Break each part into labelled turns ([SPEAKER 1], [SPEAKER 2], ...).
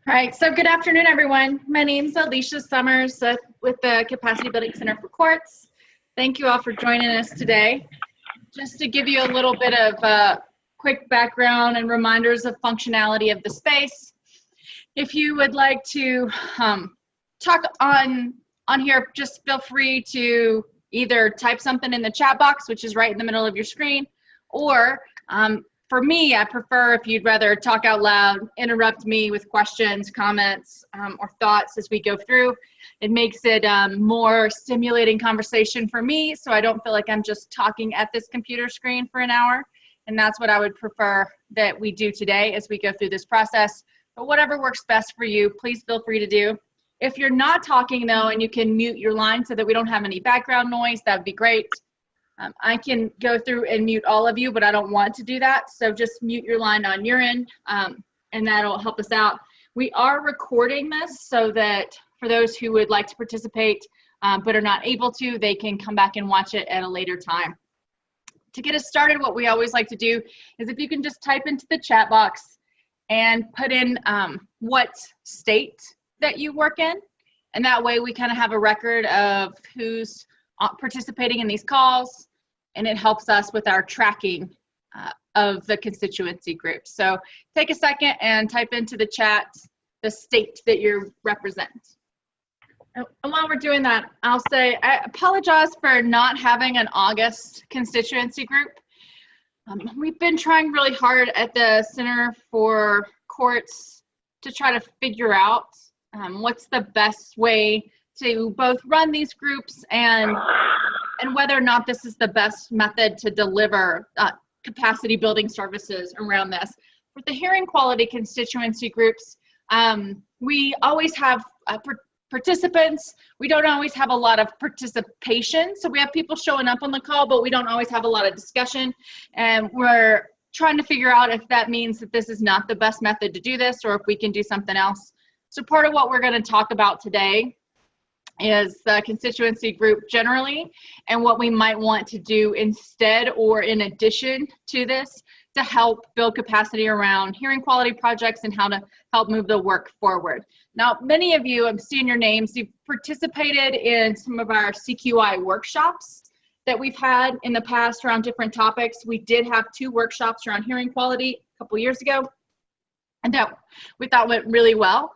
[SPEAKER 1] All right, so good afternoon, everyone. My name is Alicia Summers with the Capacity Building Center for Courts. Thank you all for joining us today. Just to give you a little bit of quick background and reminders of functionality of the space. If you would like to talk on here, just feel free to either type something in the chat box, which is right in the middle of your screen, or for me, I prefer if you'd rather talk out loud, interrupt me with questions, comments, or thoughts as we go through. It makes it more stimulating conversation for me, so I don't feel like I'm just talking at this computer screen for an hour. And that's what I would prefer that we do today as we go through this process. But whatever works best for you, please feel free to do. If you're not talking, though, and you can mute your line so that we don't have any background noise, that would be great. I can go through and mute all of you, but I don't want to do that. So just mute your line on your end, and that'll help us out. We are recording this so that for those who would like to participate but are not able to, they can come back and watch it at a later time. To get us started, what we always like to do is if you can just type into the chat box and put in what state that you work in. And that way we kind of have a record of who's participating in these calls, and it helps us with our tracking of the constituency group. So take a second and type into the chat the state that you represent. And while we're doing that, I'll say I apologize for not having an August constituency group. We've been trying really hard at the Center for Courts to try to figure out what's the best way to both run these groups and whether or not this is the best method to deliver capacity building services around this. With the hearing quality constituency groups, we always have participants. We don't always have a lot of participation. So we have people showing up on the call, but we don't always have a lot of discussion. And we're trying to figure out if that means that this is not the best method to do this or if we can do something else. So part of what we're going to talk about today is the constituency group generally and what we might want to do instead or in addition to this to help build capacity around hearing quality projects and how to help move the work forward. Now, many of you, I'm seeing your names, you've participated in some of our CQI workshops that we've had in the past around different topics. We did have 2 workshops around hearing quality a couple years ago, and that we thought went really well.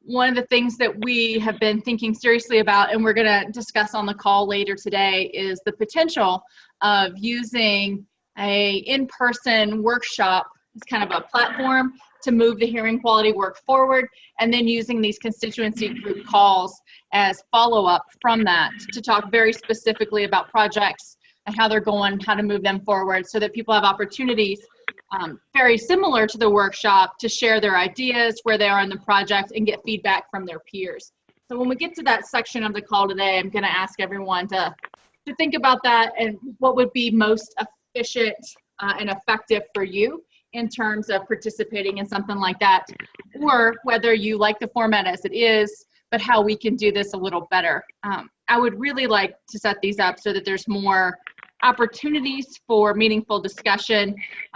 [SPEAKER 1] One of the things that we have been thinking seriously about, and we're going to discuss on the call later today, is the potential of using a in-person workshop as kind of a platform to move the hearing quality work forward, and then using these constituency group calls as follow-up from that to talk very specifically about projects and how they're going, how to move them forward so that people have opportunities very similar to the workshop to share their ideas, where they are in the project, and get feedback from their peers. So when we get to that section of the call today, I'm going to ask everyone to think about that and what would be most efficient and effective for you in terms of participating in something like that, or whether you like the format as it is, but how we can do this a little better. I would really like to set these up so that there's more opportunities for meaningful discussion.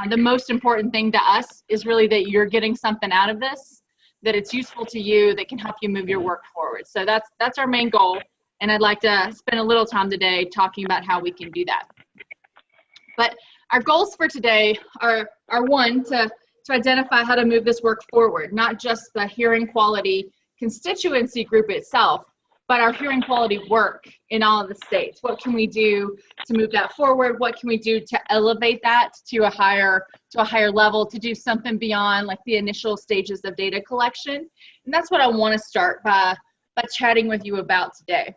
[SPEAKER 1] The most important thing to us is really that you're getting something out of this, that it's useful to you, that can help you move your work forward. So that's our main goal, and I'd like to spend a little time today talking about how we can do that. But our goals for today are one, to identify how to move this work forward, not just the hearing quality constituency group itself, but our hearing quality work in all of the states. What can we do to move that forward? What can we do to elevate that to a higher level, to do something beyond like the initial stages of data collection? And that's what I want to start by chatting with you about today.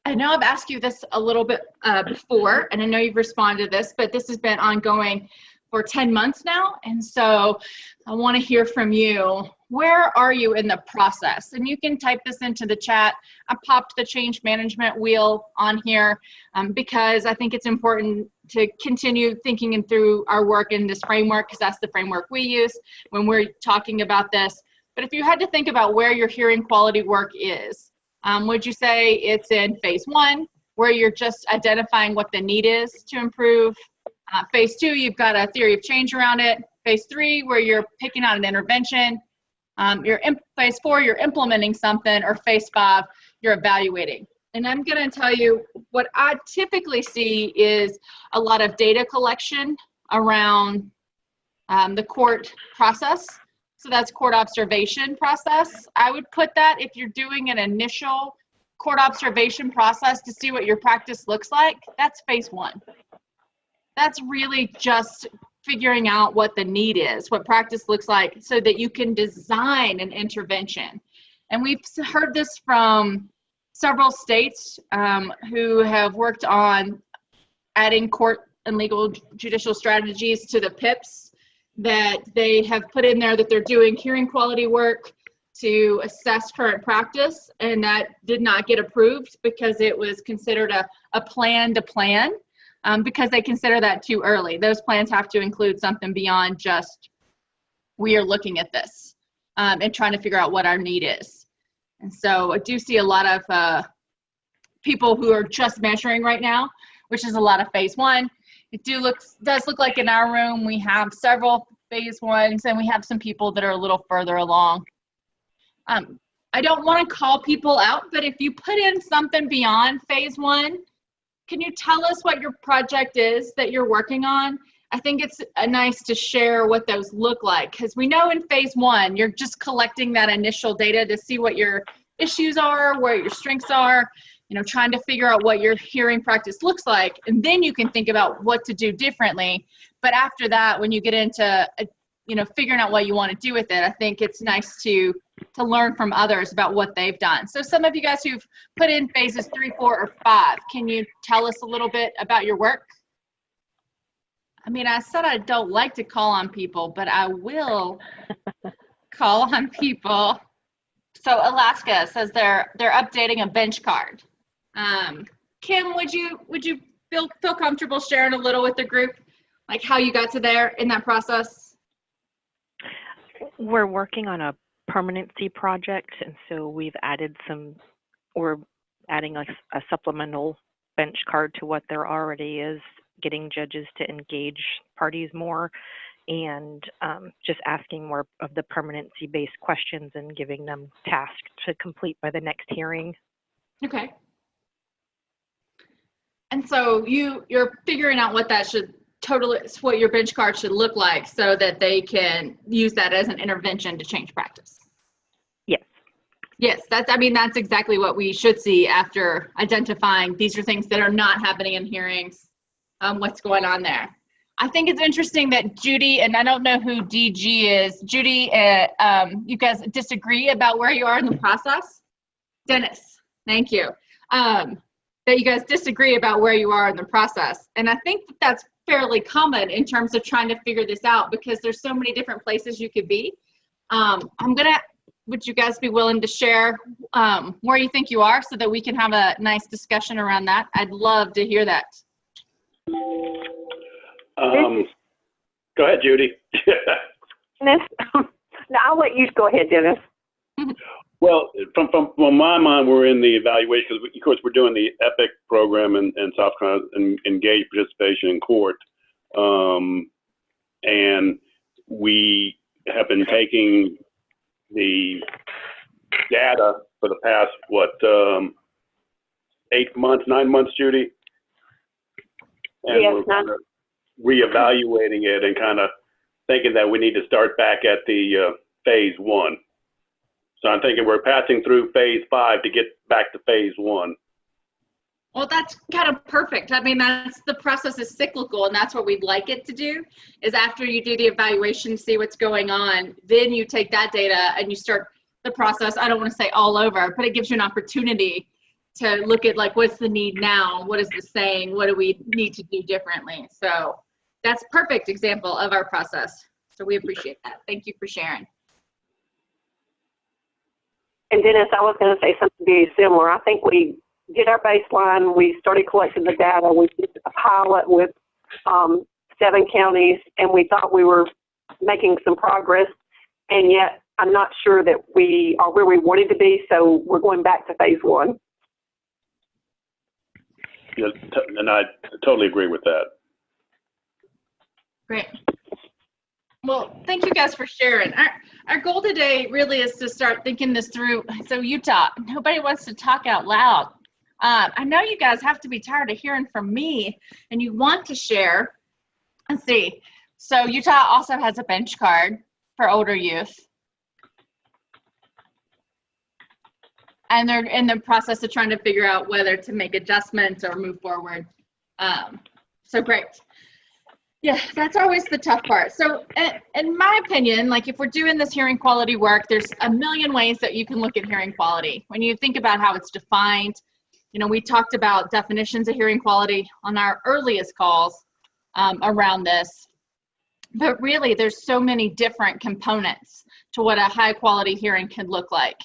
[SPEAKER 1] I know I've asked you this a little bit before, and I know you've responded to this, but this has been ongoing for 10 months now. And so I want to hear from you. Where are you in the process? And you can type this into the chat. I popped the change management wheel on here because I think it's important to continue thinking through our work in this framework, because that's the framework we use when we're talking about this. But if you had to think about where your hearing quality work is, would you say it's in phase 1, where you're just identifying what the need is to improve? Phase 2, you've got a theory of change around it. Phase 3, where you're picking out an intervention. You're in phase 4, you're implementing something, or phase 5, you're evaluating. And I'm going to tell you what I typically see is a lot of data collection around the court process. So that's court observation process. I would put that, if you're doing an initial court observation process to see what your practice looks like, that's phase 1. That's really just figuring out what the need is, what practice looks like, so that you can design an intervention. And we've heard this from several states who have worked on adding court and legal judicial strategies to the PIPs, that they have put in there that they're doing hearing quality work to assess current practice, and that did not get approved because it was considered a plan to plan, because they consider that too early. Those plans have to include something beyond just, we are looking at this and trying to figure out what our need is. And so I do see a lot of people who are just measuring right now, which is a lot of phase 1. It does look like in our room we have several phase 1s, and we have some people that are a little further along. I don't want to call people out, but if you put in something beyond phase 1, can you tell us what your project is that you're working on? I think it's nice to share what those look like, because we know in phase 1, you're just collecting that initial data to see what your issues are, where your strengths are, trying to figure out what your hearing practice looks like, and then you can think about what to do differently. But after that, when you get into, figuring out what you want to do with it, I think it's nice to learn from others about what they've done. So some of you guys who've put in phases 3, 4, or 5, can you tell us a little bit about your work? I mean, I said I don't like to call on people, but I will call on people. So Alaska says they're updating a bench card. Kim, would you feel comfortable sharing a little with the group, like how you got to there in that process?
[SPEAKER 2] We're working on a permanency project, and so we've added we're adding a supplemental bench card to what there already is, getting judges to engage parties more, and just asking more of the permanency-based questions and giving them tasks to complete by the next hearing.
[SPEAKER 1] Okay. And so you're figuring out what that what your bench card should look like, so that they can use that as an intervention to change practice.
[SPEAKER 2] Yes.
[SPEAKER 1] Yes, that's exactly what we should see after identifying these are things that are not happening in hearings, what's going on there. I think it's interesting that Judy, and I don't know who DG is, Judy, you guys disagree about where you are in the process? Dennis, thank you. That you guys disagree about where you are in the process. And I think that's fairly common in terms of trying to figure this out, because there's so many different places you could be. Would you guys be willing to share where you think you are, so that we can have a nice discussion around that? I'd love to hear that.
[SPEAKER 3] Go ahead, Judy.
[SPEAKER 4] Dennis, no, I'll let you go ahead, Dennis.
[SPEAKER 3] Well, from my mind, we're in the evaluation, because of course we're doing the EPIC program and soft and engaged participation in court, and we have been taking the data for the past 9 months, Judy, and
[SPEAKER 4] yes,
[SPEAKER 3] we're kind of reevaluating it and kind of thinking that we need to start back at the phase 1. So I'm thinking we're passing through phase 5 to get back to phase 1.
[SPEAKER 1] Well, that's kind of perfect. I mean, the process is cyclical, and that's what we'd like it to do, is after you do the evaluation, see what's going on, then you take that data and you start the process. I don't want to say all over, but it gives you an opportunity to look at, like, what's the need now? What is this saying? What do we need to do differently? So that's a perfect example of our process. So we appreciate that. Thank you for sharing.
[SPEAKER 4] And Dennis, I was going to say something very similar. I think we did our baseline. We started collecting the data. We did a pilot with 7 counties, and we thought we were making some progress. And yet, I'm not sure that we are where we wanted to be. So we're going back to phase 1.
[SPEAKER 3] Yeah, and I totally agree with that.
[SPEAKER 1] Great. Well, thank you guys for sharing. Our goal today really is to start thinking this through. So Utah, nobody wants to talk out loud. I know you guys have to be tired of hearing from me and you want to share. Let's see. So Utah also has a bench card for older youth. And they're in the process of trying to figure out whether to make adjustments or move forward. So great. Yeah, that's always the tough part. So in my opinion, like if we're doing this hearing quality work, there's a million ways that you can look at hearing quality. When you think about how it's defined, you know, we talked about definitions of hearing quality on our earliest calls around this. But really, there's so many different components to what a high quality hearing can look like.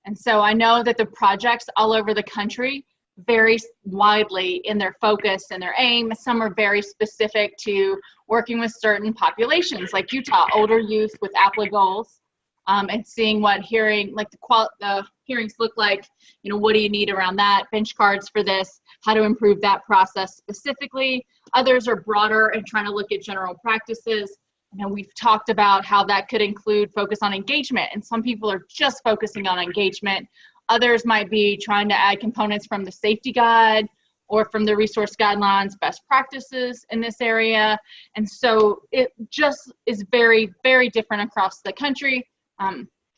[SPEAKER 1] And so I know that the projects all over the country vary widely in their focus and their aim. Some are very specific to working with certain populations, like Utah, older youth with APLA goals, and seeing what hearing, like the hearings look like. You know, what do you need around that? Bench cards for this, how to improve that process specifically. Others are broader and trying to look at general practices. You know, we've talked about how that could include focus on engagement, and some people are just focusing on engagement. Others might be trying to add components from the safety guide or from the resource guidelines, best practices in this area. And so it just is very, very different across the country.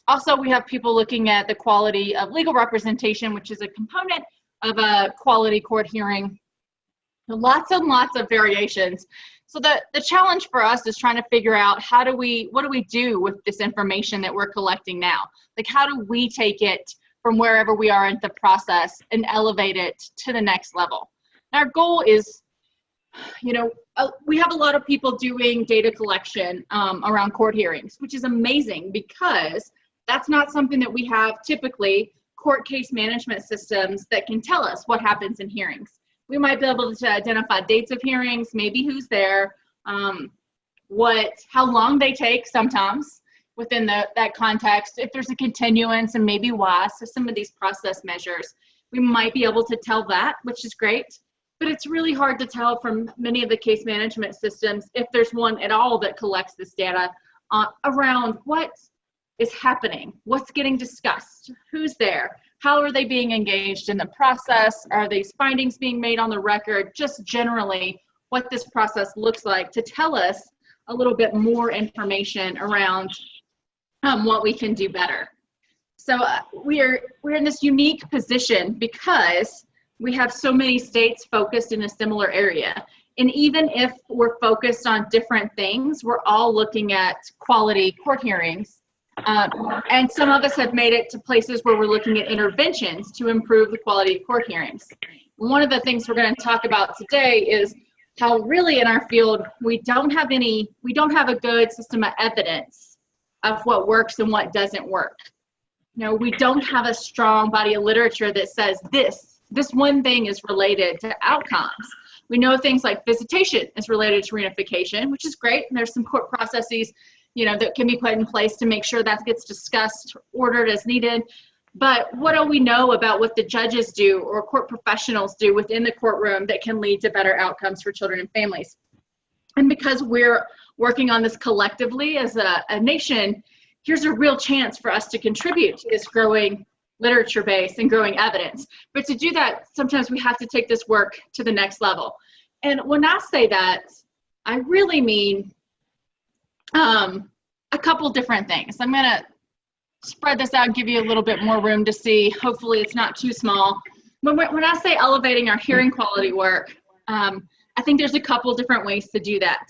[SPEAKER 1] Also, we have people looking at the quality of legal representation, which is a component of a quality court hearing. Lots and lots of variations. So the challenge for us is trying to figure out what do we do with this information that we're collecting now? Like, how do we take it from wherever we are in the process and elevate it to the next level? Our goal is, you know, we have a lot of people doing data collection around court hearings, which is amazing because that's not something that we have typically, court case management systems that can tell us what happens in hearings. We might be able to identify dates of hearings, maybe who's there, how long they take sometimes within that context, if there's a continuance and maybe why. So some of these process measures, we might be able to tell that, which is great, but it's really hard to tell from many of the case management systems if there's one at all that collects this data around what is happening, what's getting discussed, who's there, how are they being engaged in the process, are these findings being made on the record, just generally what this process looks like to tell us a little bit more information around what we can do better. So we're in this unique position because we have so many states focused in a similar area. And even if we're focused on different things, we're all looking at quality court hearings. And some of us have made it to places where we're looking at interventions to improve the quality of court hearings. One of the things we're going to talk about today is how really in our field, we don't have a good system of evidence of what works and what doesn't work. You know, we don't have a strong body of literature that says this one thing is related to outcomes. We know things like visitation is related to reunification, which is great. And there's some court processes, you know, that can be put in place to make sure that gets discussed, ordered as needed. But what do we know about what the judges do or court professionals do within the courtroom that can lead to better outcomes for children and families? And because we're working on this collectively as a nation, here's a real chance for us to contribute to this growing literature base and growing evidence. But to do that, sometimes we have to take this work to the next level. And when I say that, I really mean a couple different things. I'm going to spread this out and give you a little bit more room to see. Hopefully it's not too small. When I say elevating our hearing quality work, I think there's a couple different ways to do that.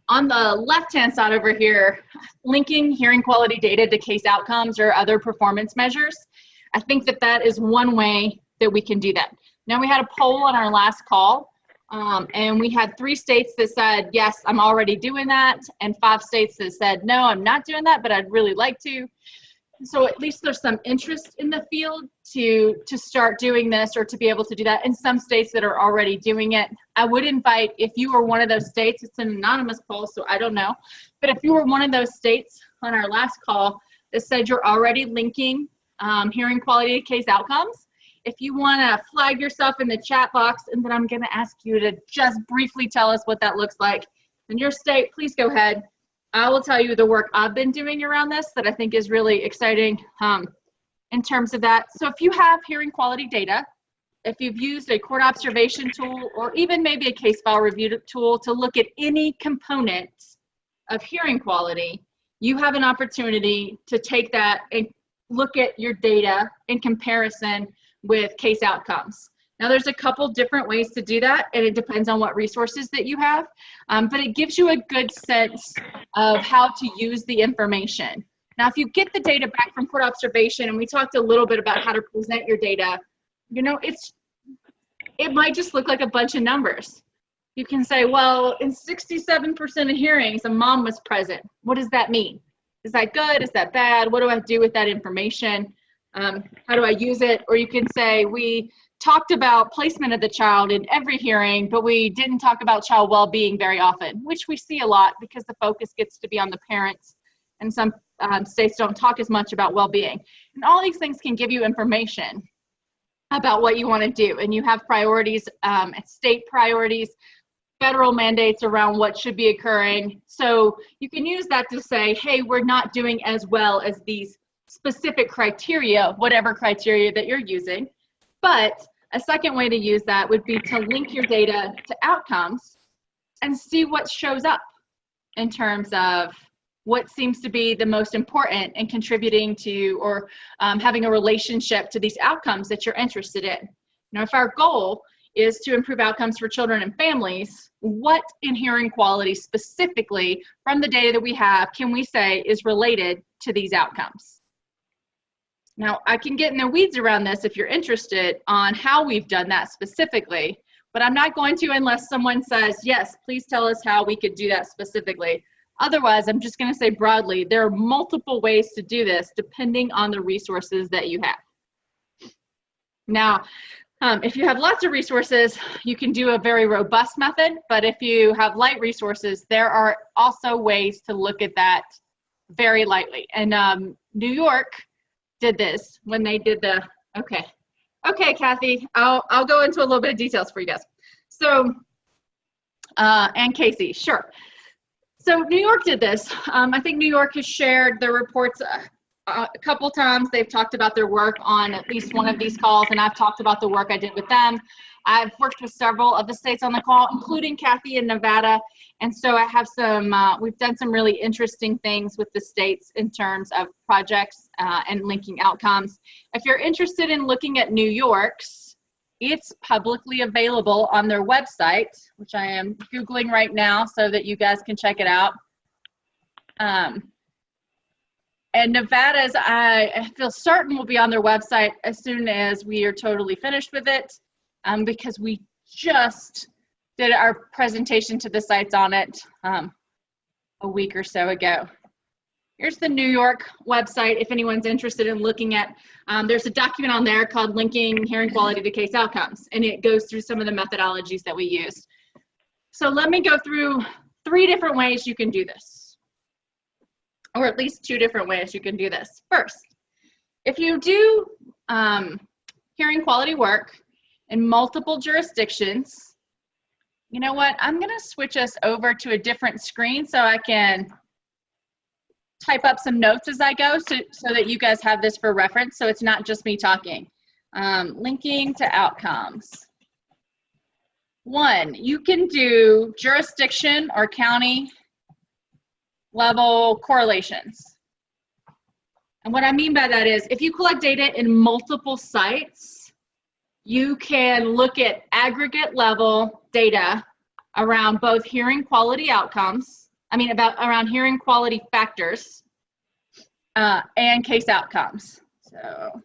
[SPEAKER 1] On the left-hand side over here, linking hearing quality data to case outcomes or other performance measures, I think that is one way that we can do that. Now, we had a poll on our last call, and we had 3 states that said, yes, I'm already doing that, and 5 states that said, no, I'm not doing that, but I'd really like to. So at least there's some interest in the field to start doing this or to be able to do that in some states that are already doing it. I would invite, if you were one of those states, it's an anonymous poll, so I don't know, but if you were one of those states on our last call that said you're already linking hearing quality to case outcomes, if you want to flag yourself in the chat box, and then I'm going to ask you to just briefly tell us what that looks like in your state, please go ahead. I will tell you the work I've been doing around this that I think is really exciting in terms of that. So if you have hearing quality data, if you've used a court observation tool or even maybe a case file review tool to look at any component of hearing quality, you have an opportunity to take that and look at your data in comparison with case outcomes. Now there's a couple different ways to do that, and it depends on what resources that you have, but it gives you a good sense of how to use the information. Now if you get the data back from court observation, and we talked a little bit about how to present your data, you know, it might just look like a bunch of numbers. You can say, well, in 67% of hearings, a mom was present. What does that mean? Is that good? Is that bad? What do I do with that information? How do I use it? Or you can say, we talked about placement of the child in every hearing, but we didn't talk about child well-being very often, which we see a lot because the focus gets to be on the parents, and some states don't talk as much about well-being. And all these things can give you information about what you want to do. And you have priorities, state priorities, federal mandates around what should be occurring. So you can use that to say, hey, we're not doing as well as these specific criteria, whatever criteria that you're using. But a second way to use that would be to link your data to outcomes and see what shows up in terms of what seems to be the most important in contributing to or having a relationship to these outcomes that you're interested in. Now, if our goal is to improve outcomes for children and families, what in hearing quality specifically from the data that we have can we say is related to these outcomes? Now, I can get in the weeds around this if you're interested on how we've done that specifically, but I'm not going to unless someone says, yes, please tell us how we could do that specifically. Otherwise, I'm just going to say broadly, there are multiple ways to do this depending on the resources that you have. Now, if you have lots of resources, you can do a very robust method, but if you have light resources, there are also ways to look at that very lightly. And New York did this when they did the, okay, Kathy, I'll go into a little bit of details for you guys. So, and Casey, sure. So New York did this. I think New York has shared their reports a couple times. They've talked about their work on at least one of these calls, and I've talked about the work I did with them. I've worked with several of the states on the call, including Kathy in Nevada. And so I have some, we've done some really interesting things with the states in terms of projects and linking outcomes. If you're interested in looking at New York's, it's publicly available on their website, which I am Googling right now so that you guys can check it out. And Nevada's, I feel certain will be on their website as soon as we are totally finished with it, because we just did our presentation to the sites on it a week or so ago. Here's the New York website if anyone's interested in looking at, there's a document on there called Linking Hearing Quality to Case Outcomes, and it goes through some of the methodologies that we used. So let me go through 3 different ways you can do this, or at least 2 different ways you can do this. First, if you do hearing quality work in multiple jurisdictions, you know what, I'm gonna switch us over to a different screen so I can type up some notes as I go so that you guys have this for reference, so it's not just me talking. Linking to outcomes. 1, you can do jurisdiction or county level correlations. And what I mean by that is if you collect data in multiple sites, you can look at aggregate level data around both hearing quality outcomes, around hearing quality factors and case outcomes. So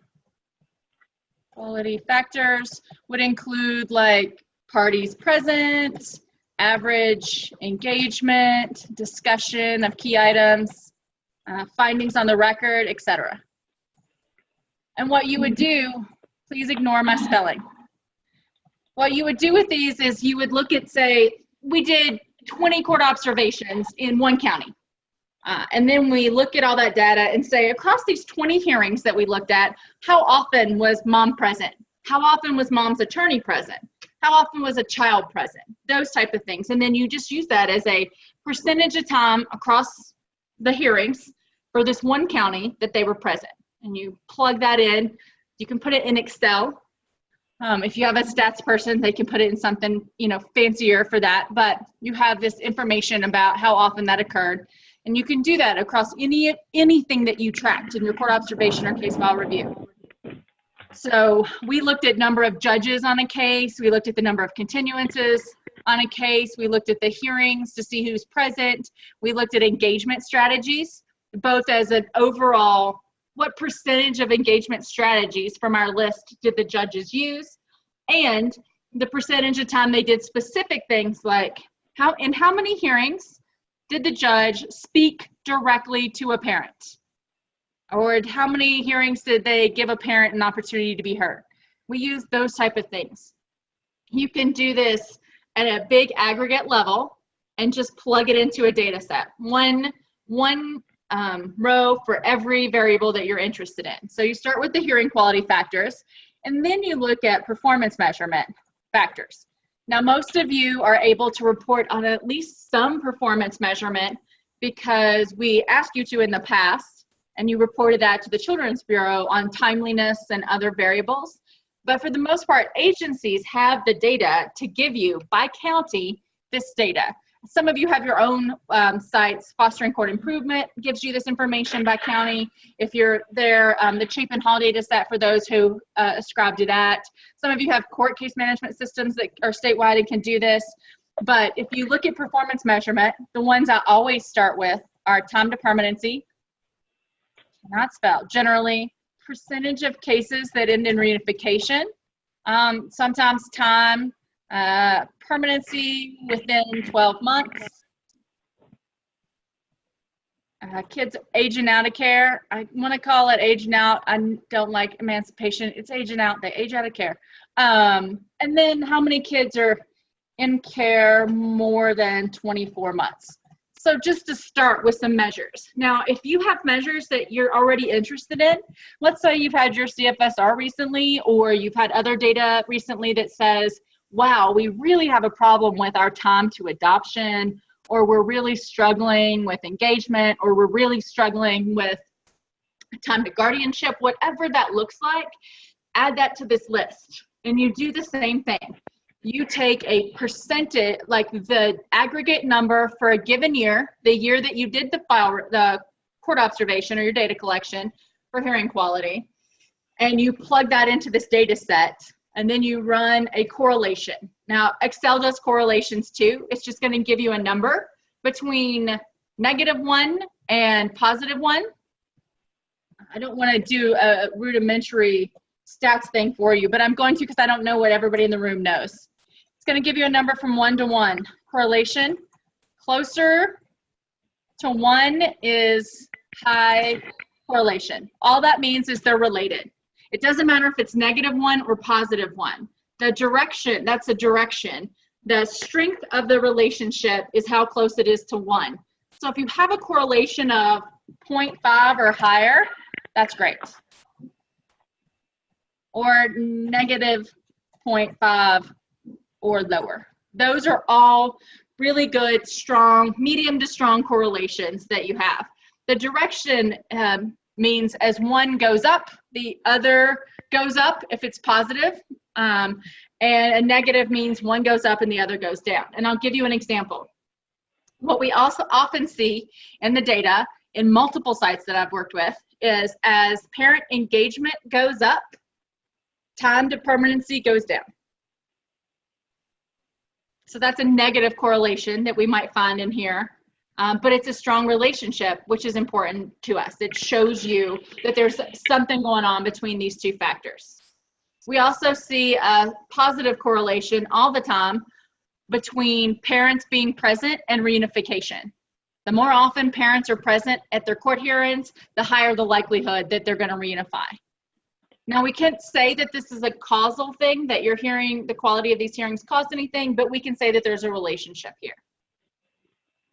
[SPEAKER 1] quality factors would include like parties present, average engagement, discussion of key items, findings on the record, etc. And what you would do, please ignore my spelling. What you would do with these is you would look at, say, we did 20 court observations in one county. And then we look at all that data and say, across these 20 hearings that we looked at, how often was mom present? How often was mom's attorney present? How often was a child present? Those type of things. And then you just use that as a percentage of time across the hearings for this one county that they were present. And you plug that in. You can put it in Excel. If you have a stats person, they can put it in something, you know, fancier for that. But you have this information about how often that occurred. And you can do that across anything that you tracked in your court observation or case file review. So we looked at number of judges on a case. We looked at the number of continuances on a case. We looked at the hearings to see who's present. We looked at engagement strategies, both as an overall, what percentage of engagement strategies from our list did the judges use, and the percentage of time they did specific things like in how many hearings did the judge speak directly to a parent? Or how many hearings did they give a parent an opportunity to be heard? We use those type of things. You can do this at a big aggregate level and just plug it into a data set. One row for every variable that you're interested in. So you start with the hearing quality factors, and then you look at performance measurement factors. Now, most of you are able to report on at least some performance measurement because we asked you to in the past, and you reported that to the Children's Bureau on timeliness and other variables. But for the most part, agencies have the data to give you by county this data. Some of you have your own sites. Fostering Court Improvement gives you this information by county. If you're there, the Chapin Hall data set for those who ascribe to that. Some of you have court case management systems that are statewide and can do this. But if you look at performance measurement, the ones I always start with are time to permanency, not spelled, generally, percentage of cases that end in reunification, sometimes time, permanency within 12 months, kids aging out of care. I want to call it aging out. I don't like emancipation. It's aging out. They age out of care. And then how many kids are in care more than 24 months. So just to start with some measures. Now, if you have measures that you're already interested in, let's say you've had your CFSR recently, or you've had other data recently that says, wow, we really have a problem with our time to adoption, or we're really struggling with engagement, or we're really struggling with time to guardianship, whatever that looks like, add that to this list. And you do the same thing. You take a percentage, like the aggregate number for a given year, the year that you did the court observation or your data collection for hearing quality, and you plug that into this data set, and then you run a correlation. Now, Excel does correlations too. It's just going to give you a number between -1 and +1. I don't want to do a rudimentary stats thing for you, but I'm going to because I don't know what everybody in the room knows. It's going to give you a number from 1 to 1. Correlation, closer to 1 is high correlation. All that means is they're related. It doesn't matter if it's -1 or +1. The direction, that's a direction. The strength of the relationship is how close it is to 1. So if you have a correlation of 0.5 or higher, that's great. Or -0.5 or lower. Those are all really good, strong, medium to strong correlations that you have. The direction means as one goes up, the other goes up if it's positive, and a negative means one goes up and the other goes down. And I'll give you an example. What we also often see in the data in multiple sites that I've worked with is as parent engagement goes up, time to permanency goes down. So that's a negative correlation that we might find in here, but it's a strong relationship, which is important to us. It shows you that there's something going on between these two factors. We also see a positive correlation all the time between parents being present and reunification. The more often parents are present at their court hearings, the higher the likelihood that they're going to reunify. Now, we can't say that this is a causal thing, that you're hearing the quality of these hearings caused anything, but we can say that there's a relationship here.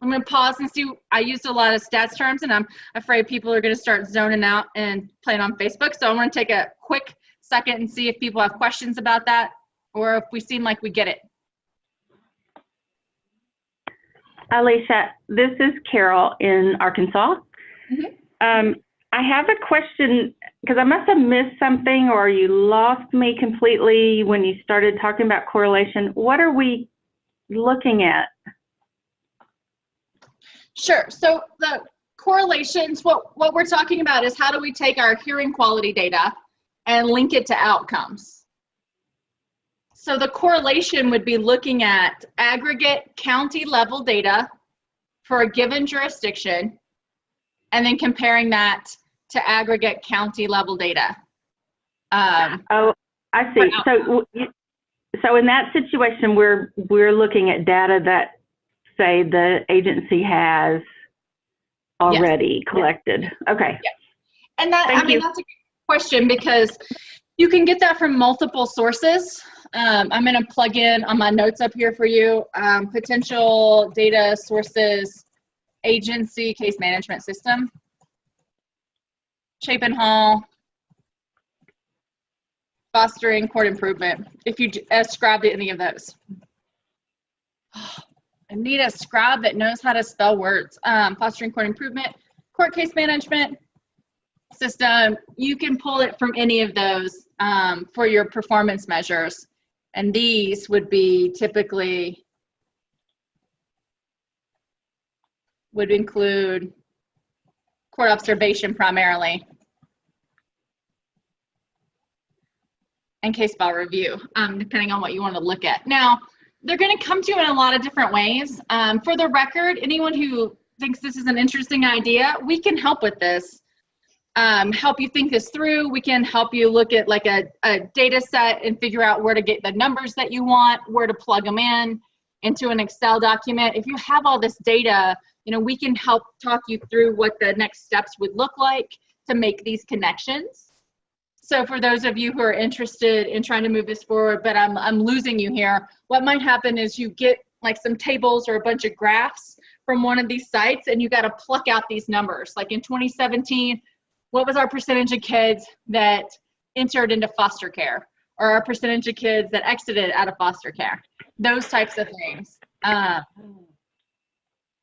[SPEAKER 1] I'm going to pause and see. I used a lot of stats terms, and I'm afraid people are going to start zoning out and playing on Facebook. So I want to take a quick second and see if people have questions about that, or if we seem like we get it.
[SPEAKER 5] Alicia, this is Carol in Arkansas.
[SPEAKER 1] Mhm.
[SPEAKER 5] I have a question because I must have missed something or you lost me completely when you started talking about correlation. What are we looking at?
[SPEAKER 1] Sure. So the correlations, what we're talking about is how do we take our hearing quality data and link it to outcomes. So the correlation would be looking at aggregate county level data for a given jurisdiction and then comparing that to aggregate county level data.
[SPEAKER 5] Oh, I see. So in that situation, we're looking at data that, say, the agency has already collected. Okay.
[SPEAKER 1] Yes. And that,
[SPEAKER 5] Thank
[SPEAKER 1] I mean,
[SPEAKER 5] you.
[SPEAKER 1] that's a good question because you can get that from multiple sources. I'm going to plug in on my notes up here for you, potential data sources, agency case management system, Chapin Hall, fostering court improvement, if you ascribe to any of those. I need a scribe that knows how to spell words. Fostering court improvement, court case management system, you can pull it from any of those for your performance measures. And these would be typically, would include court observation primarily, and case file review, depending on what you want to look at. Now, they're going to come to you in a lot of different ways. For the record, anyone who thinks this is an interesting idea, we can help with this. Help you think this through. We can help you look at like a data set and figure out where to get the numbers that you want, where to plug them in into an Excel document. If you have all this data, you know, we can help talk you through what the next steps would look like to make these connections. So for those of you who are interested in trying to move this forward, but I'm losing you here, what might happen is you get like some tables or a bunch of graphs from one of these sites and you got to pluck out these numbers. Like in 2017, what was our percentage of kids that entered into foster care, or our percentage of kids that exited out of foster care? Those types of things.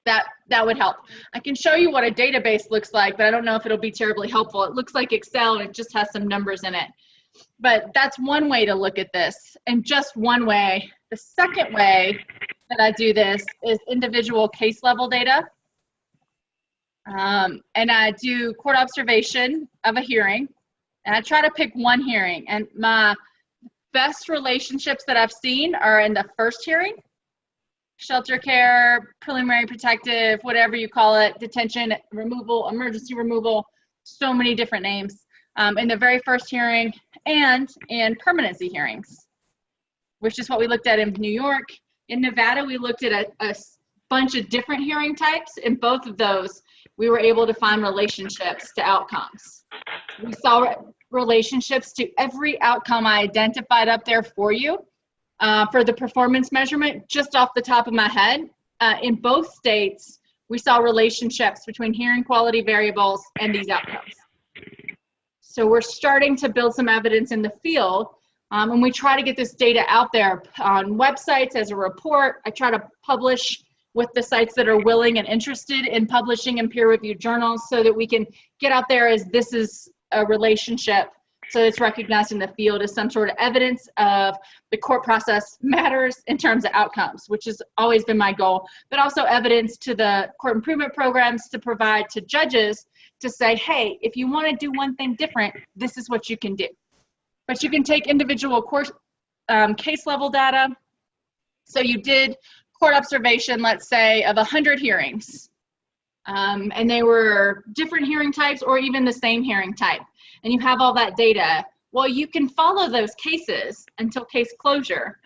[SPEAKER 1] That would help. I can show you what a database looks like, but I don't know if it'll be terribly helpful. It looks like Excel and it just has some numbers in it. But that's one way to look at this, and just one way. The second way that I do this is individual case level data. And I do court observation of a hearing, and I try to pick one hearing. And my best relationships that I've seen are in the first hearing. Shelter care, preliminary protective, whatever you call it, detention, removal, emergency removal, so many different names. In the very first hearing and in permanency hearings, which is what we looked at in New York. In Nevada, we looked at a bunch of different hearing types. In both of those, we were able to find relationships to outcomes. We saw relationships to every outcome I identified up there for you. For the performance measurement, just off the top of my head, in both states, we saw relationships between hearing quality variables and these outcomes. So we're starting to build some evidence in the field, and we try to get this data out there on websites as a report. I try to publish with the sites that are willing and interested in publishing in peer-reviewed journals so that we can get out there as this is a relationship, so it's recognized in the field as some sort of evidence of the court process matters in terms of outcomes, which has always been my goal, but also evidence to the court improvement programs to provide to judges to say, hey, if you want to do one thing different, this is what you can do. But you can take individual court case level data. So you did court observation, let's say, of 100 hearings, and they were different hearing types or even the same hearing type, and you have all that data. Well, you can follow those cases until case closure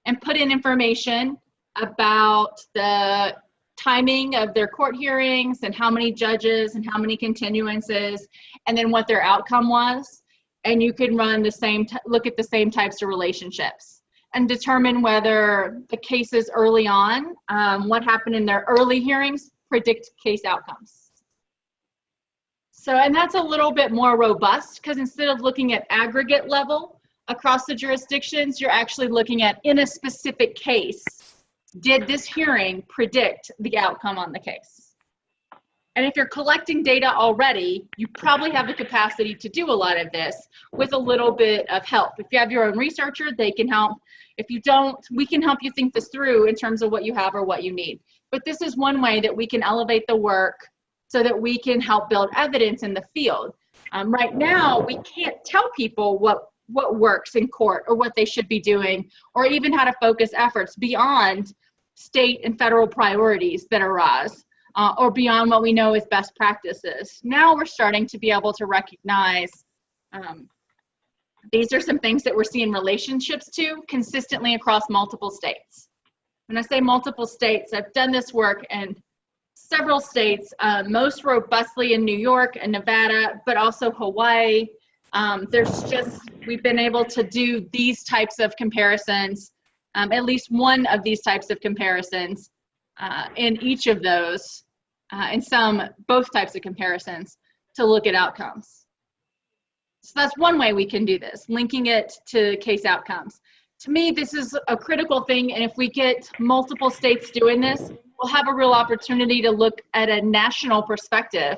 [SPEAKER 1] and put in information about the timing of their court hearings and how many judges and how many continuances, and then what their outcome was. And you can run the same, look at the same types of relationships and determine whether the cases early on, what happened in their early hearings, predict case outcomes. So, and that's a little bit more robust because instead of looking at aggregate level across the jurisdictions, you're actually looking at in a specific case, did this hearing predict the outcome on the case? And if you're collecting data already, you probably have the capacity to do a lot of this with a little bit of help. If you have your own researcher, they can help. If you don't, we can help you think this through in terms of what you have or what you need. But this is one way that we can elevate the work so that we can help build evidence in the field. Right now, we can't tell people what works in court or what they should be doing, or even how to focus efforts beyond state and federal priorities that arise, or beyond what we know is best practices. Now we're starting to be able to recognize these are some things that we're seeing relationships to consistently across multiple states. When I say multiple states, I've done this work in several states, most robustly in New York and Nevada, but also Hawaii. We've been able to do these types of comparisons, at least one of these types of comparisons in each of those, both types of comparisons to look at outcomes. So that's one way we can do this, linking it to case outcomes. To me, this is a critical thing, and if we get multiple states doing this, we'll have a real opportunity to look at a national perspective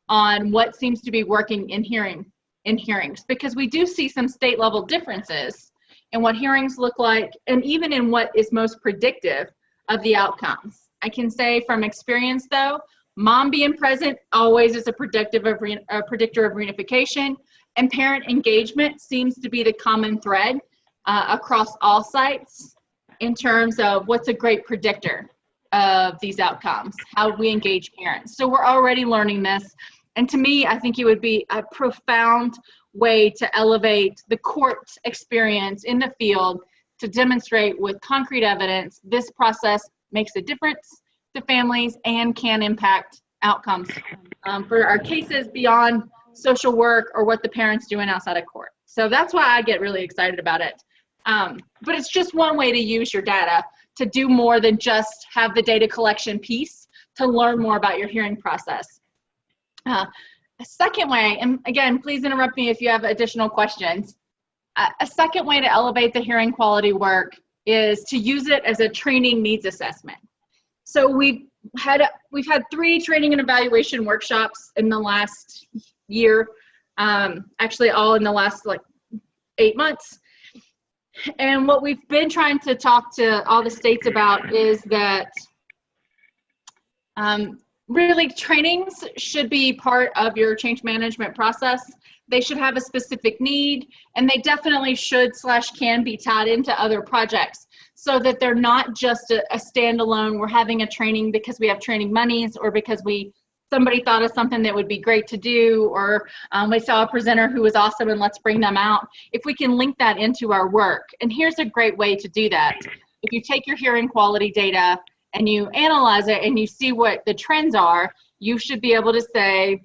[SPEAKER 1] on what seems to be working in hearings, because we do see some state level differences in what hearings look like, and even in what is most predictive of the outcomes. I can say from experience though, mom being present always is a predictor of reunification, and parent engagement seems to be the common thread across all sites in terms of what's a great predictor of these outcomes, how we engage parents. So we're already learning this. And to me, I think it would be a profound way to elevate the court experience in the field to demonstrate with concrete evidence this process makes a difference to families and can impact outcomes for our cases beyond social work or what the parents doing outside of court. So that's why I get really excited about it. But it's just one way to use your data to do more than just have the data collection piece to learn more about your hearing process. A second way, and again, please interrupt me if you have additional questions. A second way to elevate the hearing quality work is to use it as a training needs assessment. So we've had 3 training and evaluation workshops in the last year, actually all in the last 8 months. And what we've been trying to talk to all the states about is that really trainings should be part of your change management process. They should have a specific need, and they definitely should/can be tied into other projects so that they're not just a standalone, we're having a training because we have training monies or because somebody thought of something that would be great to do, or we saw a presenter who was awesome and let's bring them out. If we can link that into our work, and here's a great way to do that. If you take your hearing quality data and you analyze it and you see what the trends are, you should be able to say,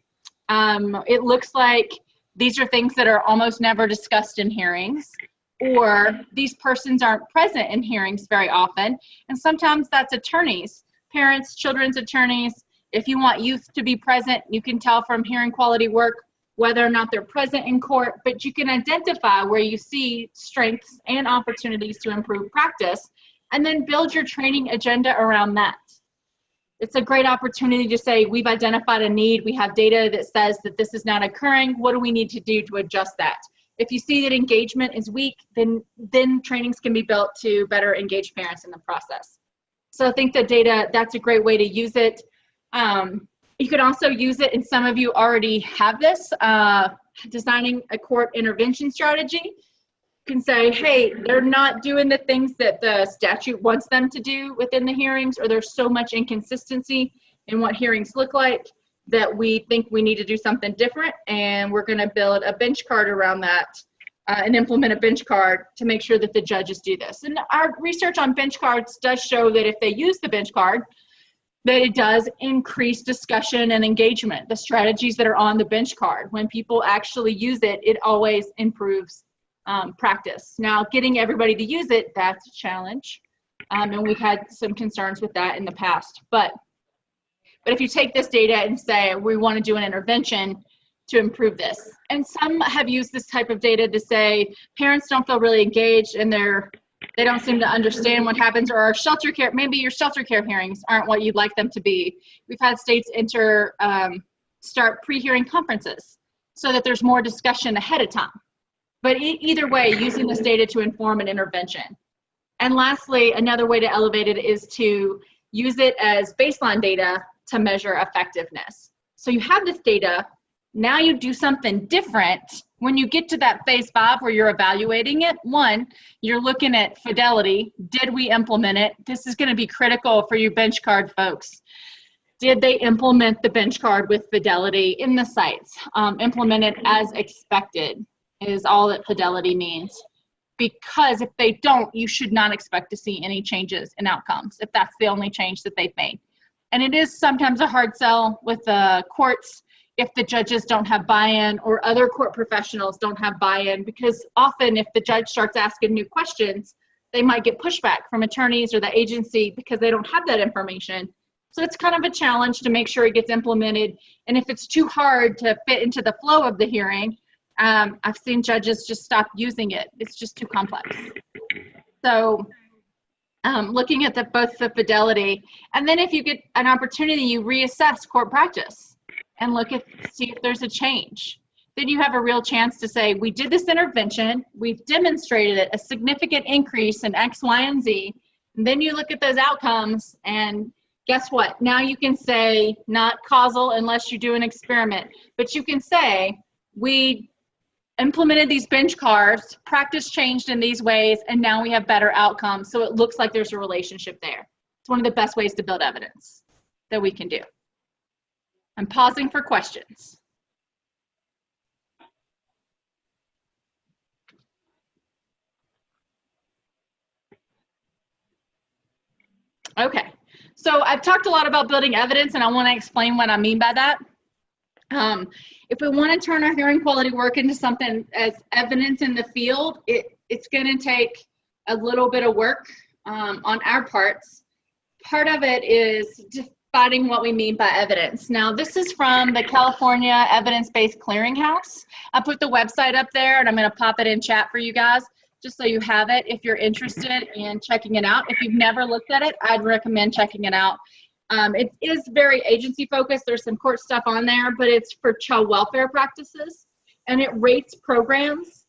[SPEAKER 1] it looks like these are things that are almost never discussed in hearings, or these persons aren't present in hearings very often. And sometimes that's attorneys, parents, children's attorneys. If you want youth to be present, you can tell from hearing quality work whether or not they're present in court, but you can identify where you see strengths and opportunities to improve practice, and then build your training agenda around that. It's a great opportunity to say, we've identified a need, we have data that says that this is not occurring, what do we need to do to adjust that? If you see that engagement is weak, then trainings can be built to better engage parents in the process. So I think the data, that's a great way to use it. You could also use it, and some of you already have this, designing a court intervention strategy. You can say, hey, they're not doing the things that the statute wants them to do within the hearings, or there's so much inconsistency in what hearings look like that we think we need to do something different, and we're going to build a bench card around that and implement a bench card to make sure that the judges do this. And our research on bench cards does show that if they use the bench card, that it does increase discussion and engagement. The strategies that are on the bench card, when people actually use it, it always improves practice. Now, getting everybody to use it, that's a challenge. And we've had some concerns with that in the past. But if you take this data and say, we want to do an intervention to improve this. And some have used this type of data to say, parents don't feel really engaged in their They don't seem to understand what happens, or our shelter care, maybe your shelter care hearings aren't what you'd like them to be. We've had states start pre-hearing conferences so that there's more discussion ahead of time. But either way, using this data to inform an intervention. And lastly, another way to elevate it is to use it as baseline data to measure effectiveness. So you have this data, now you do something different. When you get to that phase 5 where you're evaluating it, one, you're looking at fidelity. Did we implement it? This is going to be critical for you bench card folks. Did they implement the bench card with fidelity in the sites? Implement it as expected is all that fidelity means. Because if they don't, you should not expect to see any changes in outcomes if that's the only change that they've made. And it is sometimes a hard sell with the courts if the judges don't have buy-in or other court professionals don't have buy-in, because often if the judge starts asking new questions, they might get pushback from attorneys or the agency because they don't have that information. So it's kind of a challenge to make sure it gets implemented. And if it's too hard to fit into the flow of the hearing, I've seen judges just stop using it. It's just too complex. So looking at both the fidelity, and then if you get an opportunity, you reassess court practice and see if there's a change. Then you have a real chance to say, we did this intervention, we've demonstrated it, a significant increase in X, Y, and Z. And then you look at those outcomes, and guess what? Now you can say, not causal unless you do an experiment, but you can say, we implemented these bench cards, practice changed in these ways, and now we have better outcomes. So it looks like there's a relationship there. It's one of the best ways to build evidence that we can do. I'm pausing for questions. Okay, so I've talked a lot about building evidence, and I want to explain what I mean by that. If we want to turn our hearing quality work into something as evidence in the field, it's going to take a little bit of work on our parts. Part of it is defining what we mean by evidence. Now, this is from the California Evidence-Based Clearinghouse. I put the website up there, and I'm going to pop it in chat for you guys, just so you have it if you're interested in checking it out. If you've never looked at it, I'd recommend checking it out. It is very agency focused. There's some court stuff on there, but it's for child welfare practices, and it rates programs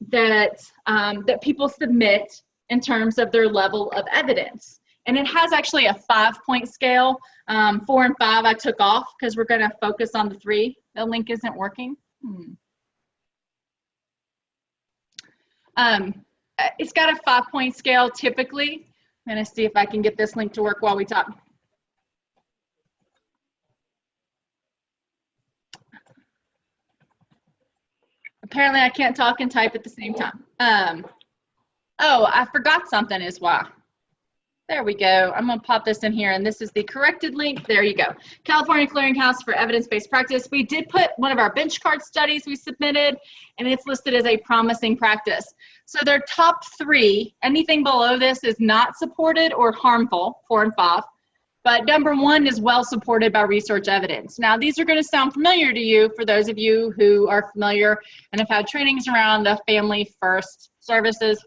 [SPEAKER 1] that that people submit in terms of their level of evidence. And it has actually a 5-point scale. 4 and 5 I took off because we're going to focus on the 3. The link isn't working. It's got a 5-point scale typically. I'm going to see if I can get this link to work while we talk. Apparently I can't talk and type at the same time. Oh, I forgot something is why. There we go. I'm going to pop this in here, and this is the corrected link. There you go. California Clearinghouse for Evidence-Based Practice. We did put one of our bench card studies we submitted, and it's listed as a promising practice. So their top 3, anything below this is not supported or harmful, 4 and 5. But number 1 is well supported by research evidence. Now, these are going to sound familiar to you for those of you who are familiar and have had trainings around the Family First Services,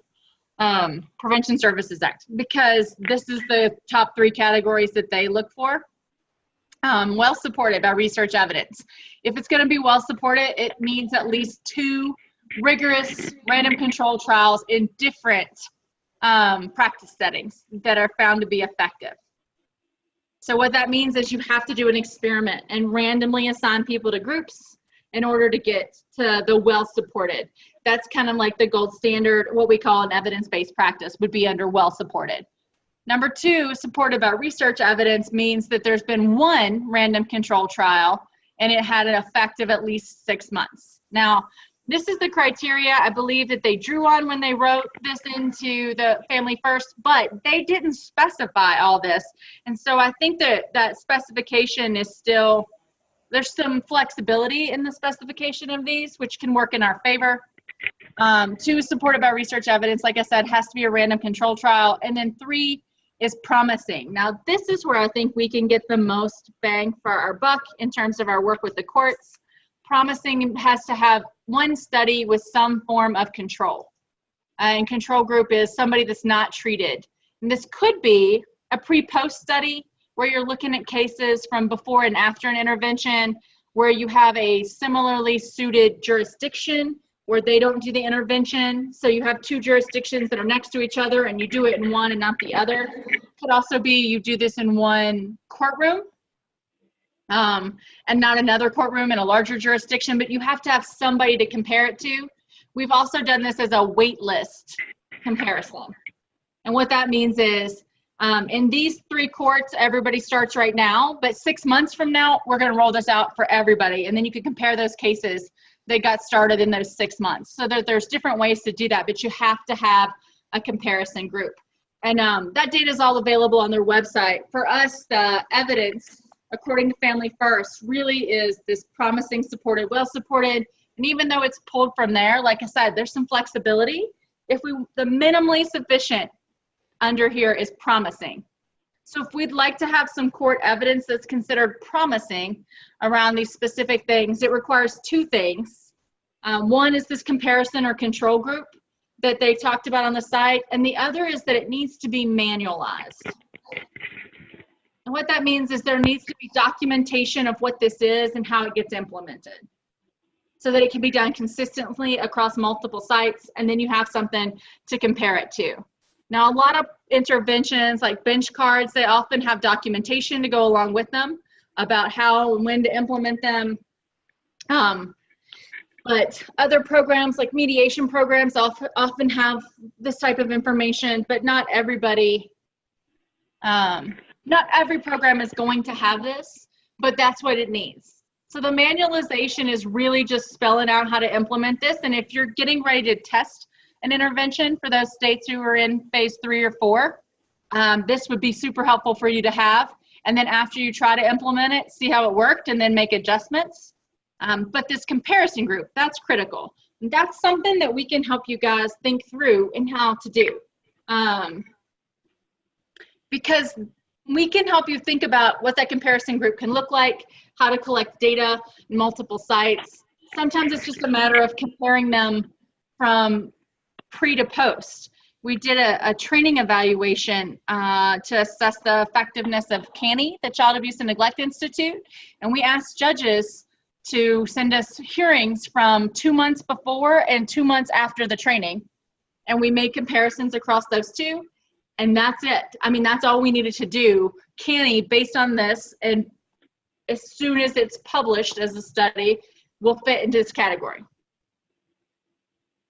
[SPEAKER 1] Prevention Services Act, because this is the top 3 categories that they look for. Well supported by research evidence. If it's going to be well supported, it needs at least 2 rigorous random control trials in different practice settings that are found to be effective. So what that means is you have to do an experiment and randomly assign people to groups in order to get to the well-supported. That's kind of like the gold standard. What we call an evidence-based practice would be under well-supported. Number 2, supported by research evidence, means that there's been 1 random control trial and it had an effect of at least 6 months. Now, this is the criteria I believe that they drew on when they wrote this into the Family First, but they didn't specify all this. And so I think that that specification is still, there's some flexibility in the specification of these, which can work in our favor. 2, supported by research evidence, like I said, has to be a random control trial. And then 3 is promising. Now, this is where I think we can get the most bang for our buck in terms of our work with the courts. Promising has to have 1 study with some form of control. And control group is somebody that's not treated. And this could be a pre-post study where you're looking at cases from before and after an intervention, where you have a similarly suited jurisdiction where they don't do the intervention. So you have two jurisdictions that are next to each other and you do it in one and not the other. Could also be you do this in one courtroom and not another courtroom in a larger jurisdiction, but you have to have somebody to compare it to. We've also done this as a wait list comparison. And what that means is in these 3 courts, everybody starts right now, but 6 months from now, we're going to roll this out for everybody. And then you can compare those cases that got started in those 6 months. So there's different ways to do that, but you have to have a comparison group. And that data is all available on their website. For us, the evidence, according to Family First, really is this promising, supported, well-supported. And even though it's pulled from there, like I said, there's some flexibility. The minimally sufficient under here is promising. So if we'd like to have some court evidence that's considered promising around these specific things, it requires 2 things. One is this comparison or control group that they talked about on the site, and the other is that it needs to be manualized. And what that means is there needs to be documentation of what this is and how it gets implemented, so that it can be done consistently across multiple sites, and then you have something to compare it to. Now, a lot of interventions like bench cards, they often have documentation to go along with them about how and when to implement them. But other programs like mediation programs often have this type of information, but not everybody, not every program is going to have this, but that's what it needs. So the manualization is really just spelling out how to implement this. And if you're getting ready to test an intervention for those states who are in phase 3 or 4, this would be super helpful for you to have. And then after you try to implement it, see how it worked and then make adjustments. But this comparison group, that's critical. And that's something that we can help you guys think through and how to do. Because we can help you think about what that comparison group can look like, how to collect data in multiple sites. Sometimes it's just a matter of comparing them from pre to post. We did a training evaluation to assess the effectiveness of CANI, the Child Abuse and Neglect Institute, and we asked judges to send us hearings from 2 months before and 2 months after the training, and we made comparisons across those 2, and that's it. I mean, that's all we needed to do. CANI, based on this, and as soon as it's published as a study, will fit into this category.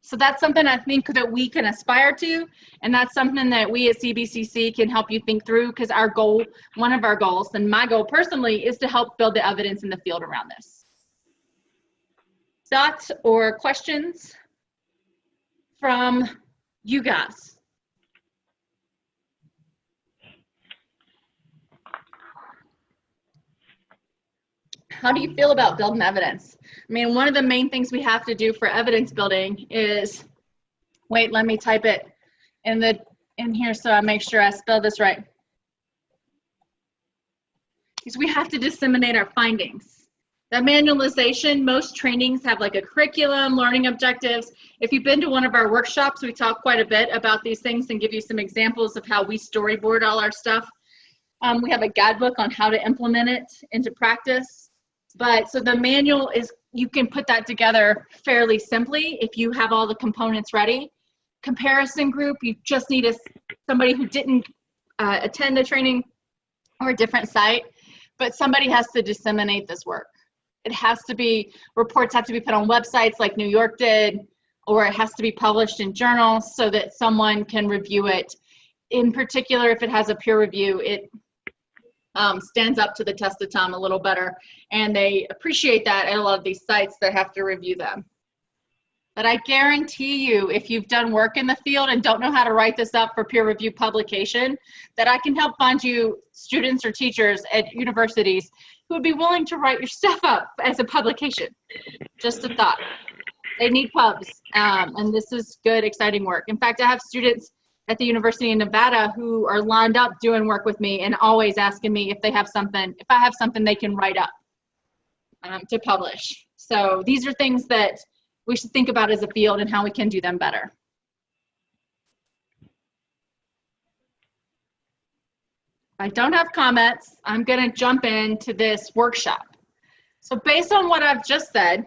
[SPEAKER 1] So that's something I think that we can aspire to, and that's something that we at CBCC can help you think through, because our goal, one of our goals, and my goal personally, is to help build the evidence in the field around this. Thoughts or questions from you guys? How do you feel about building evidence? I mean, one of the main things we have to do for evidence building is, wait, let me type it in here so I make sure I spell this right. Is we have to disseminate our findings. That manualization, most trainings have like a curriculum, learning objectives. If you've been to one of our workshops, we talk quite a bit about these things and give you some examples of how we storyboard all our stuff. We have a guidebook on how to implement it into practice. But so the manual is, you can put that together fairly simply if you have all the components ready. Comparison group, you just need somebody who didn't attend a training or a different site, but somebody has to disseminate this work. It has to be, reports have to be put on websites like New York did, or it has to be published in journals so that someone can review it. In particular, if it has a peer review, it stands up to the test of time a little better, and they appreciate that at a lot of these sites that have to review them. But I guarantee you, if you've done work in the field and don't know how to write this up for peer review publication, that I can help find you students or teachers at universities who would be willing to write your stuff up as a publication. Just a thought. They need pubs, and this is good, exciting work. In fact, I have students at the University of Nevada who are lined up doing work with me and always asking me if they have something, if I have something they can write up to publish. So these are things that we should think about as a field and how we can do them better. I don't have comments. I'm going to jump into this workshop. So based on what I've just said,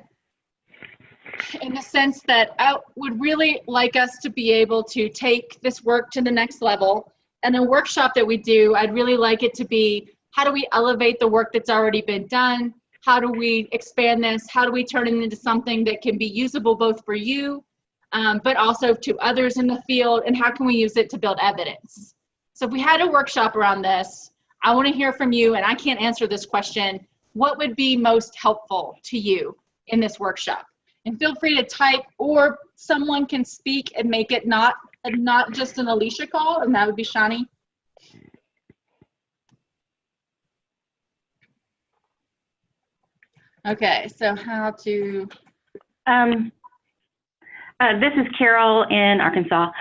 [SPEAKER 1] in the sense that I would really like us to be able to take this work to the next level, and the workshop that we do, I'd really like it to be, how do we elevate the work that's already been done? How do we expand this? How do we turn it into something that can be usable both for you, but also to others in the field? And how can we use it to build evidence? So if we had a workshop around this, I want to hear from you, and I can't answer this question. What would be most helpful to you in this workshop? And feel free to type, or someone can speak and make it not just an Alicia call, and that would be Shani. Okay, so how to...
[SPEAKER 5] This is Carol in Arkansas.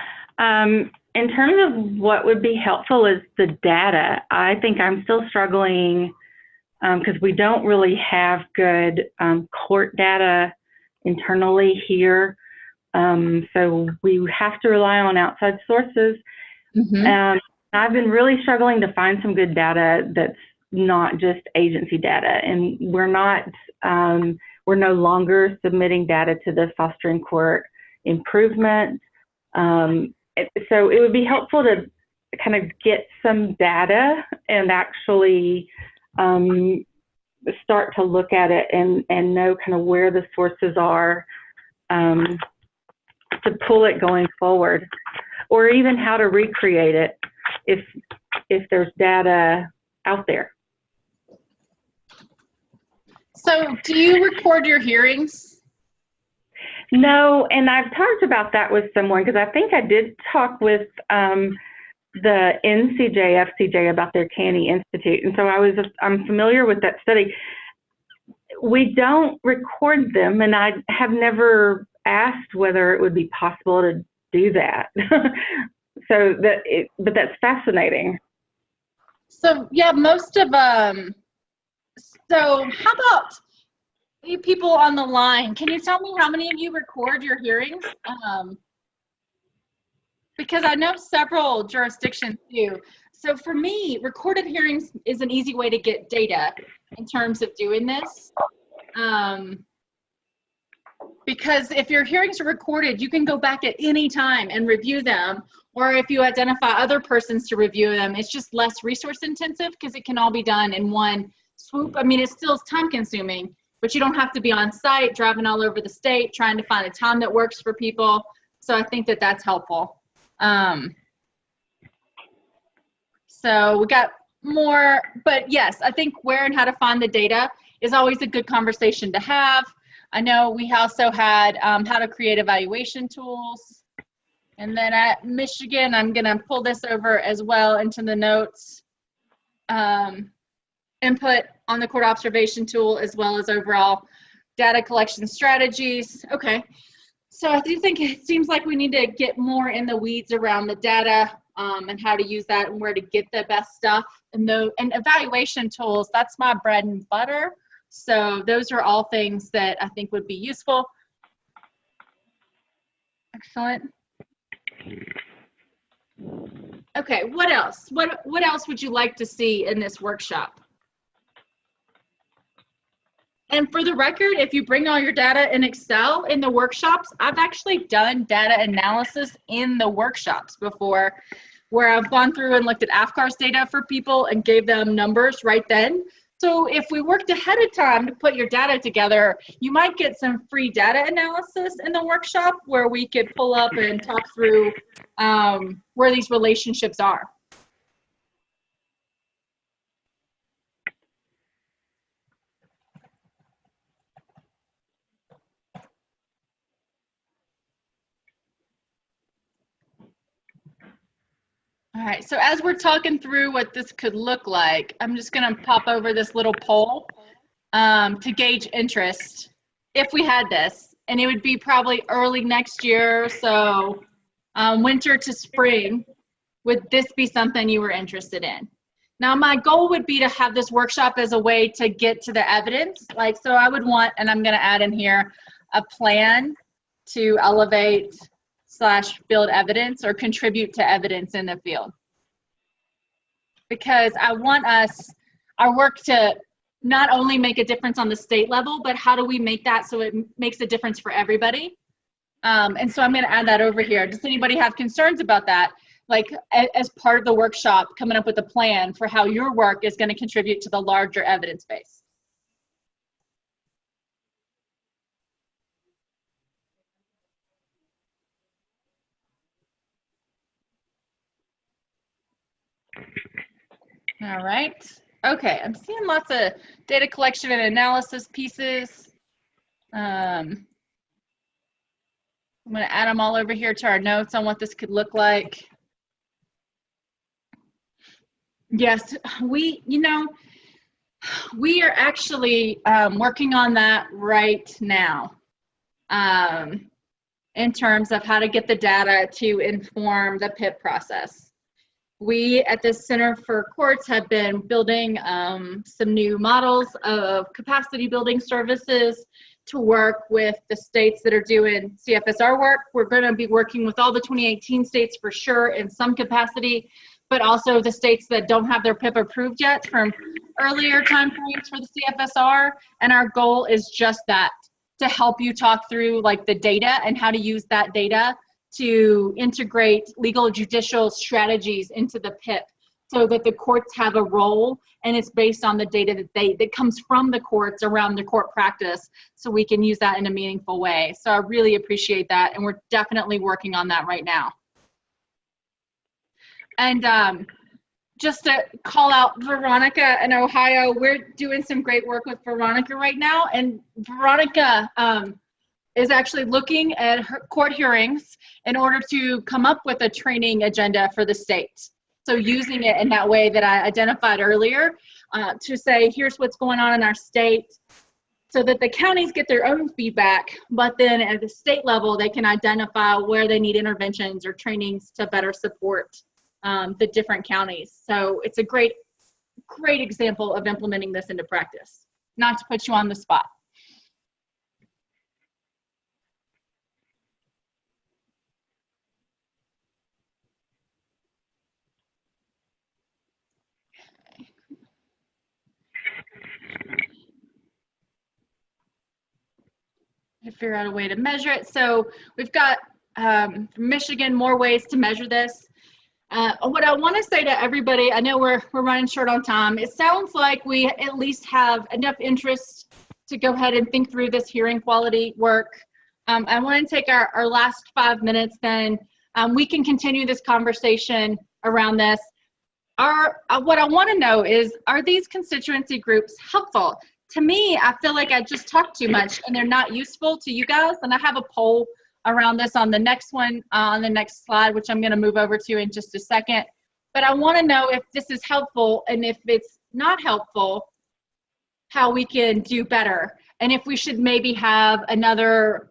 [SPEAKER 5] In terms of what would be helpful is the data. I think I'm still struggling because we don't really have good court data internally here. So we have to rely on outside sources.
[SPEAKER 1] Mm-hmm.
[SPEAKER 5] I've been really struggling to find some good data that's not just agency data, and we're no longer submitting data to the fostering court improvement. So it would be helpful to kind of get some data and actually start to look at it and know kind of where the sources are to pull it going forward, or even how to recreate it if there's data out there.
[SPEAKER 1] So do you record your hearings?
[SPEAKER 5] No, and I've talked about that with someone, because I think I did talk with the NCJ, FCJ about their Canny Institute, and so I'm familiar with that study. We don't record them, and I have never asked whether it would be possible to do that. But that's fascinating.
[SPEAKER 1] So yeah, most of so how about you people on the line? Can you tell me how many of you record your hearings? Because I know several jurisdictions do. So for me, recorded hearings is an easy way to get data in terms of doing this. Because if your hearings are recorded, you can go back at any time and review them. Or if you identify other persons to review them, it's just less resource intensive because it can all be done in one swoop. I mean, it still is time consuming, but you don't have to be on site, driving all over the state, trying to find a time that works for people. So I think that that's helpful. So we got more, but yes, I think where and how to find the data is always a good conversation to have. I know we also had how to create evaluation tools. And then at Michigan, I'm gonna pull this over as well into the notes. Input on the court observation tool, as well as overall data collection strategies. Okay, so I do think it seems like we need to get more in the weeds around the data and how to use that and where to get the best stuff. And evaluation tools, that's my bread and butter. So those are all things that I think would be useful. Excellent. Okay, what else? What else would you like to see in this workshop? And for the record, if you bring all your data in Excel in the workshops, I've actually done data analysis in the workshops before, where I've gone through and looked at AFCAR's data for people and gave them numbers right then. So if we worked ahead of time to put your data together, you might get some free data analysis in the workshop where we could pull up and talk through where these relationships are. All right, so as we're talking through what this could look like, I'm just gonna pop over this little poll to gauge interest if we had this, and it would be probably early next year, so winter to spring. Would this be something you were interested in? Now, my goal would be to have this workshop as a way to get to the evidence. Like, so I would want, and I'm gonna add in here, a plan to elevate / build evidence or contribute to evidence in the field. because I want our work to not only make a difference on the state level, but how do we make that so it makes a difference for everybody? And so I'm going to add that over here. Does anybody have concerns about that? Like as part of the workshop, coming up with a plan for how your work is going to contribute to the larger evidence base. All right. Okay, I'm seeing lots of data collection and analysis pieces. I'm going to add them all over here to our notes on what this could look like. Yes, we are actually working on that right now in terms of how to get the data to inform the PIP process. We at the Center for Courts have been building some new models of capacity building services to work with the states that are doing CFSR work. We're going to be working with all the 2018 states for sure in some capacity, but also the states that don't have their PIP approved yet from earlier time frames for the CFSR. And our goal is just that, to help you talk through like the data and how to use that data to integrate legal judicial strategies into the PIP so that the courts have a role, and it's based on the data that comes from the courts around the court practice, so we can use that in a meaningful way. So I really appreciate that, and we're definitely working on that right now. And just to call out Veronica in Ohio, we're doing some great work with Veronica right now, and Veronica is actually looking at her court hearings in order to come up with a training agenda for the state. So using it in that way that I identified earlier to say, here's what's going on in our state, so that the counties get their own feedback, but then at the state level, they can identify where they need interventions or trainings to better support the different counties. So it's a great example of implementing this into practice. Not to put you on the spot. To figure out a way to measure it. So we've got from Michigan more ways to measure this. What I want to say to everybody, I know we're running short on time. It sounds like we at least have enough interest to go ahead and think through this hearing quality work. I want to take our last 5 minutes, then we can continue this conversation around this. What I want to know is, are these constituency groups helpful? To me, I feel like I just talked too much and they're not useful to you guys. And I have a poll around this on the next one, on the next slide, which I'm going to move over to in just a second. But I want to know if this is helpful, and if it's not helpful, how we can do better. And if we should maybe have another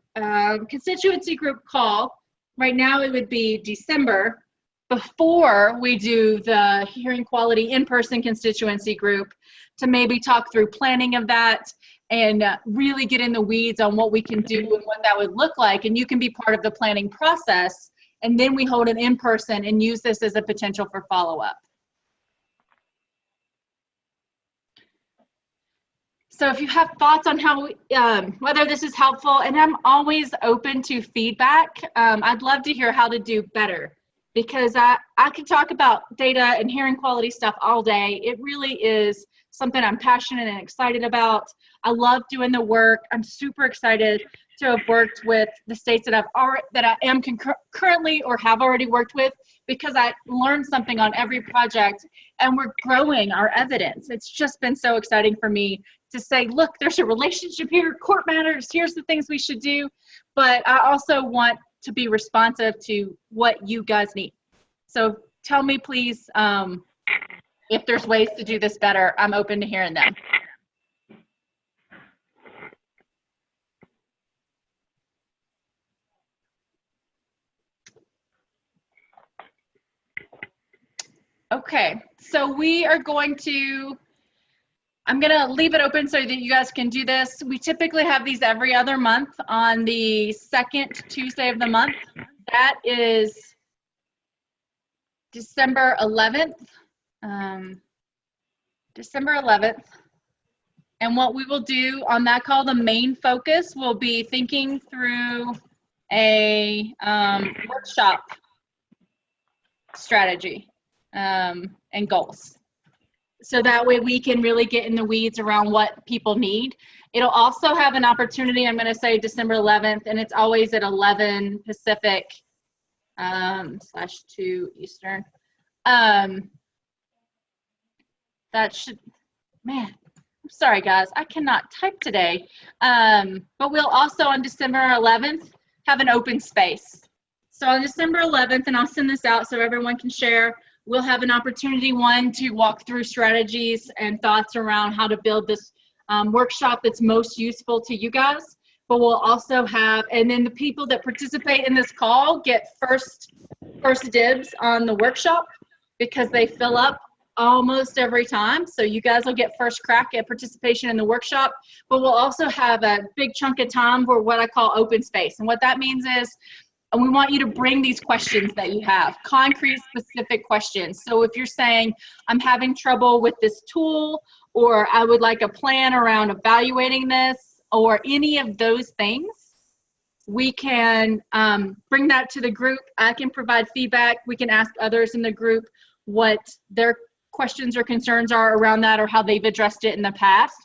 [SPEAKER 1] constituency group call. Right now it would be December, before we do the hearing quality in-person constituency group, to maybe talk through planning of that and really get in the weeds on what we can do and what that would look like. And you can be part of the planning process, and then we hold an in-person and use this as a potential for follow-up. So if you have thoughts on how whether this is helpful, and I'm always open to feedback, I'd love to hear how to do better. Because I could talk about data and hearing quality stuff all day. It really is something I'm passionate and excited about. I love doing the work. I'm super excited to have worked with the states that I am currently or have already worked with, because I learned something on every project, and we're growing our evidence. It's just been so exciting for me to say, look, there's a relationship here, court matters, here's the things we should do. But I also want to be responsive to what you guys need. So tell me, please, if there's ways to do this better. I'm open to hearing them. Okay, so we are going to, I'm gonna leave it open so that you guys can do this. We typically have these every other month on the second Tuesday of the month. That is December 11th. December 11th. And what we will do on that call, the main focus will be thinking through a workshop strategy and goals. So that way we can really get in the weeds around what people need. It'll also have an opportunity, I'm going to say December 11th, and it's always at 11 Pacific /2 Eastern. That should, man, I'm sorry guys, I cannot type today. But we'll also on December 11th have an open space. So on December 11th, and I'll send this out so everyone can share, we'll have an opportunity, one, to walk through strategies and thoughts around how to build this workshop that's most useful to you guys. But we'll also have, and then the people that participate in this call get first dibs on the workshop because they fill up almost every time. So you guys will get first crack at participation in the workshop, but we'll also have a big chunk of time for what I call open space. And what that means is, and we want you to bring these questions that you have, concrete, specific questions. So if you're saying, I'm having trouble with this tool, or I would like a plan around evaluating this, or any of those things, we can bring that to the group. I can provide feedback. We can ask others in the group what their questions or concerns are around that or how they've addressed it in the past.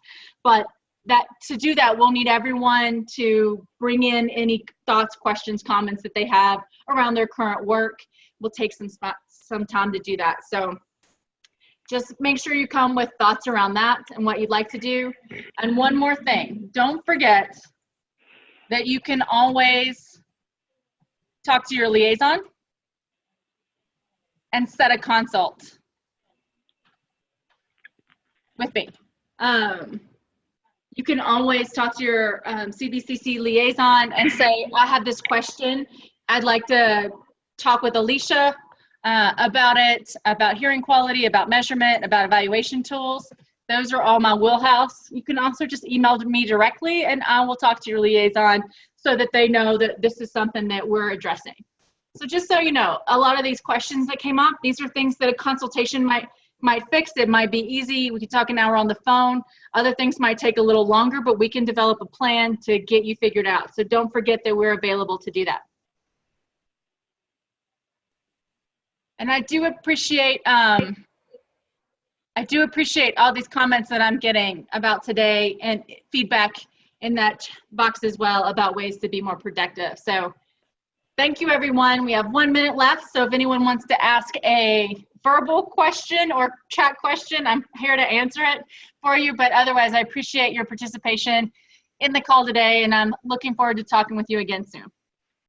[SPEAKER 1] But that to do that, we'll need everyone to bring in any thoughts, questions, comments that they have around their current work. We'll take some time to do that. So just make sure you come with thoughts around that and what you'd like to do. And one more thing, don't forget that you can always talk to your liaison and set a consult with me. You can always talk to your CBCC liaison and say, I have this question. I'd like to talk with Alicia about it, about hearing quality, about measurement, about evaluation tools. Those are all my wheelhouse. You can also just email me directly and I will talk to your liaison so that they know that this is something that we're addressing. So just so you know, a lot of these questions that came up, these are things that a consultation might fix. It might be easy. We can talk an hour on the phone. Other things might take a little longer, but we can develop a plan to get you figured out. So don't forget that we're available to do that. And I do appreciate all these comments that I'm getting about today and feedback in that box as well about ways to be more productive. So thank you, everyone. We have 1 minute left. So if anyone wants to ask a verbal question or chat question, I'm here to answer it for you. But otherwise, I appreciate your participation in the call today, and I'm looking forward to talking with you again soon.